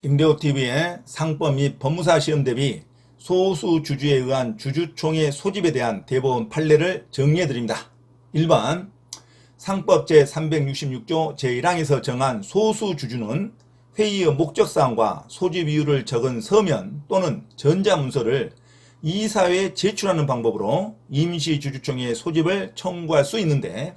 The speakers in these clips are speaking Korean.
임대호TV의 상법 및 법무사 시험 대비 소수 주주에 의한 주주총회 소집에 대한 대법원 판례를 정리해드립니다. 1번 상법 제366조 제1항에서 정한 소수 주주는 회의의 목적사항과 소집 이유를 적은 서면 또는 전자문서를 이사회에 제출하는 방법으로 임시주주총회 소집을 청구할 수 있는데,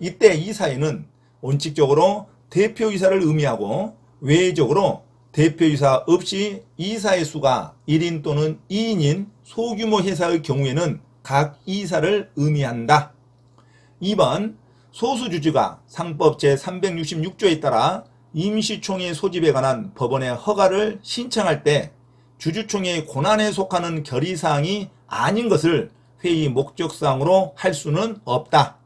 이때 이사회는 원칙적으로 대표이사를 의미하고 외적으로 대표이사 없이 이사의 수가 1인 또는 2인인 소규모 회사의 경우에는 각 이사를 의미한다. 2번 소수주주가 상법 제366조에 따라 임시총회 소집에 관한 법원의 허가를 신청할 때 주주총회의 권한에 속하는 결의사항이 아닌 것을 회의 목적사항으로 할 수는 없다.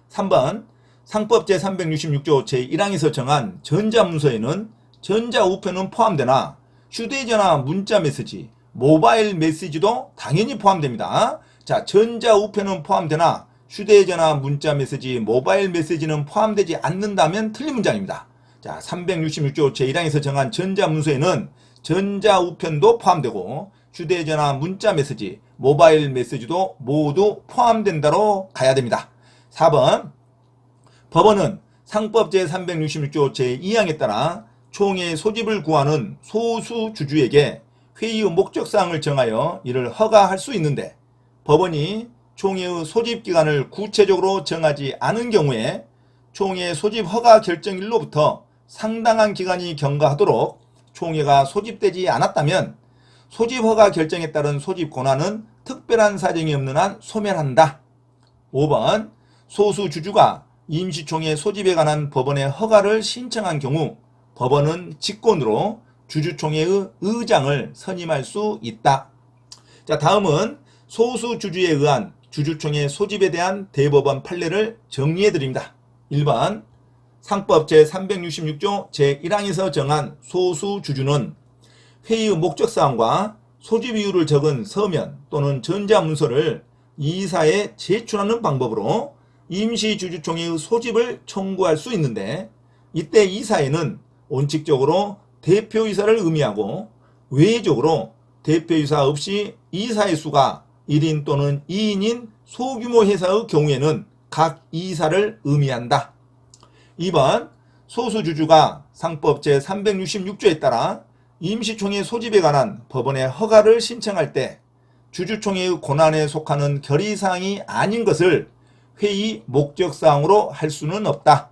3번 상법 제366조 제1항에서 정한 전자문서에는 전자우편은 포함되나 휴대전화 문자메시지, 모바일 메시지도 당연히 포함됩니다. 자, 전자우편은 포함되나 휴대전화 문자메시지, 모바일 메시지는 포함되지 않는다면 틀린 문장입니다. 자, 366조 제1항에서 정한 전자문서에는 전자우편도 포함되고 휴대전화 문자메시지, 모바일 메시지도 모두 포함된다로 가야 됩니다. 4번 법원은 상법 제366조 제2항에 따라 총회 소집을 구하는 소수 주주에게 회의의 목적사항을 정하여 이를 허가할 수 있는데, 법원이 총회의 소집 기간을 구체적으로 정하지 않은 경우에 총회 소집 허가 결정일로부터 상당한 기간이 경과하도록 총회가 소집되지 않았다면 소집 허가 결정에 따른 소집 권한은 특별한 사정이 없는 한 소멸한다. 5번 소수 주주가 임시총회 소집에 관한 법원의 허가를 신청한 경우 법원은 직권으로 주주총회의 의장을 선임할 수 있다. 자, 다음은 소수 주주에 의한 주주총회 소집에 대한 대법원 판례를 정리해 드립니다. 1번 상법 제366조 제1항에서 정한 소수 주주는 회의의 목적사항과 소집 이유를 적은 서면 또는 전자문서를 이사에 제출하는 방법으로 임시주주총회의 소집을 청구할 수 있는데, 이때 이사회는 원칙적으로 대표이사를 의미하고 외적으로 대표이사 없이 이사의 수가 1인 또는 2인인 소규모 회사의 경우에는 각 이사를 의미한다. 2번 소수주주가 상법 제366조에 따라 임시총회 소집에 관한 법원의 허가를 신청할 때 주주총회의 권한에 속하는 결의사항이 아닌 것을 회의 목적사항으로 할 수는 없다.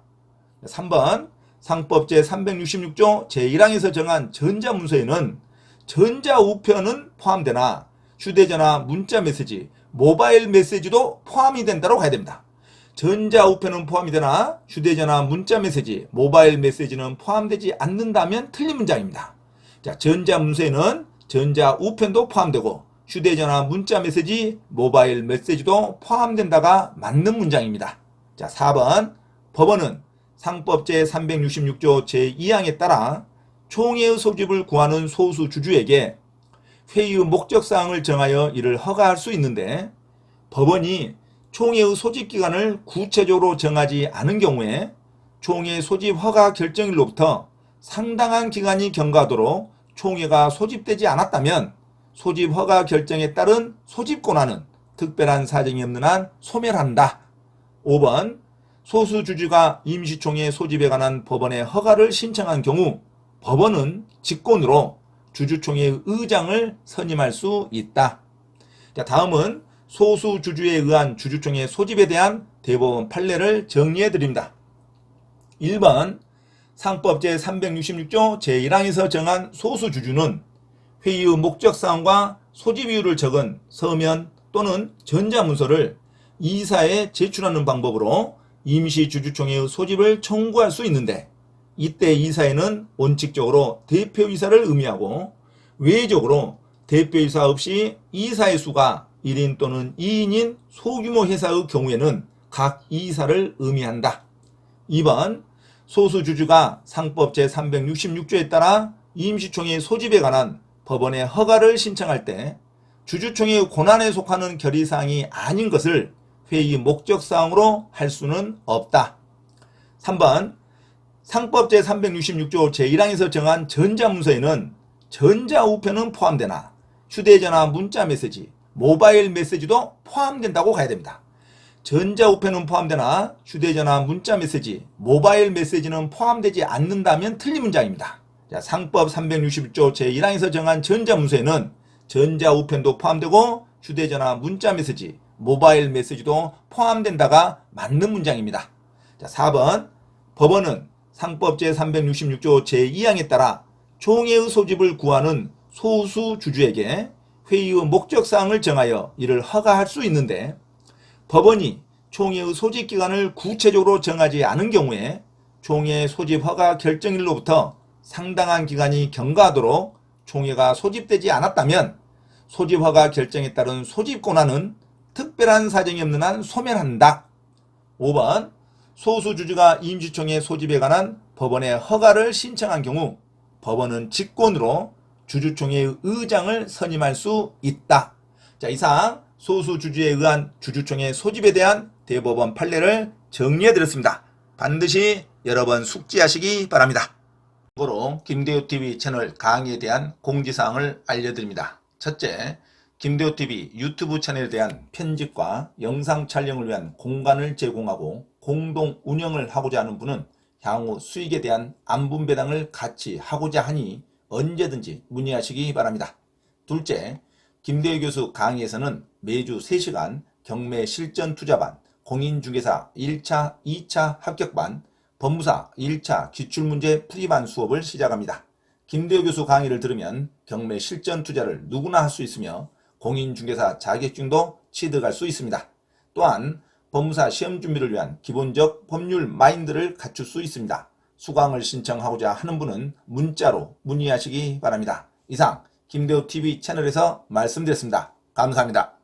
3번 상법 제366조 제1항에서 정한 전자문서에는 전자우편은 포함되나 휴대전화 문자메시지, 모바일 메시지도 포함이 된다고 가야 됩니다. 전자우편은 포함이 되나 휴대전화 문자메시지, 모바일 메시지는 포함되지 않는다면 틀린 문장입니다. 자, 전자문서에는 전자우편도 포함되고 휴대전화 문자메시지, 모바일 메시지도 포함된다가 맞는 문장입니다. 자, 4번 법원은 상법 제366조 제2항에 따라 총회의 소집을 구하는 소수 주주에게 회의의 목적사항을 정하여 이를 허가할 수 있는데, 법원이 총회의 소집 기간을 구체적으로 정하지 않은 경우에 총회 소집 허가 결정일로부터 상당한 기간이 경과하도록 총회가 소집되지 않았다면 소집 허가 결정에 따른 소집 권한은 특별한 사정이 없는 한 소멸한다. 5번 소수주주가 임시총회 소집에 관한 법원의 허가를 신청한 경우 법원은 직권으로 주주총회의 의장을 선임할 수 있다. 자, 다음은 소수주주에 의한 주주총회 소집에 대한 대법원 판례를 정리해 드립니다. 1번 상법 제366조 제1항에서 정한 소수주주는 회의의 목적사항과 소집 이유를 적은 서면 또는 전자문서를 이사에 제출하는 방법으로 임시주주총회의 소집을 청구할 수 있는데, 이때 이사회는 원칙적으로 대표이사를 의미하고 외적으로 대표이사 없이 이사의 수가 1인 또는 2인인 소규모 회사의 경우에는 각 이사를 의미한다. 2번 소수주주가 상법 제366조에 따라 임시총회 소집에 관한 법원의 허가를 신청할 때 주주총회의 권한에 속하는 결의사항이 아닌 것을 회의 목적사항으로 할 수는 없다. 3번 상법 제366조 제1항에서 정한 전자문서에는 전자우편은 포함되나 휴대전화 문자메시지, 모바일 메시지도 포함된다고 가야 됩니다. 전자우편은 포함되나 휴대전화 문자메시지, 모바일 메시지는 포함되지 않는다면 틀린 문장입니다. 자, 상법 361조 제1항에서 정한 전자문서에는 전자우편도 포함되고 휴대전화 문자메시지, 모바일 메시지도 포함된다가 맞는 문장입니다. 자, 4번 법원은 상법 제366조 제2항에 따라 총회의 소집을 구하는 소수 주주에게 회의의 목적사항을 정하여 이를 허가할 수 있는데 법원이 총회의 소집 기간을 구체적으로 정하지 않은 경우에 총회 소집 허가 결정일로부터 상당한 기간이 경과하도록 총회가 소집되지 않았다면 소집 허가 결정에 따른 소집 권한은 특별한 사정이 없는 한 소멸한다. 5번 소수주주가 임시총회 소집에 관한 법원의 허가를 신청한 경우 법원은 직권으로 주주총회의 의장을 선임할 수 있다. 자, 이상 소수주주에 의한 주주총회 소집에 대한 대법원 판례를 정리해드렸습니다. 반드시 여러 번 숙지하시기 바랍니다. 참고로 김대호TV 채널 강의에 대한 공지사항을 알려드립니다. 첫째, 김대호TV 유튜브 채널에 대한 편집과 영상 촬영을 위한 공간을 제공하고 공동 운영을 하고자 하는 분은 향후 수익에 대한 안분배당을 같이 하고자 하니 언제든지 문의하시기 바랍니다. 둘째, 김대호 교수 강의에서는 매주 3시간 경매 실전 투자반, 공인중개사 1차, 2차 합격반, 법무사 1차 기출문제 풀이반 수업을 시작합니다. 김대호 교수 강의를 들으면 경매 실전 투자를 누구나 할 수 있으며 공인중개사 자격증도 취득할 수 있습니다. 또한 법무사 시험 준비를 위한 기본적 법률 마인드를 갖출 수 있습니다. 수강을 신청하고자 하는 분은 문자로 문의하시기 바랍니다. 이상 김대호TV 채널에서 말씀드렸습니다. 감사합니다.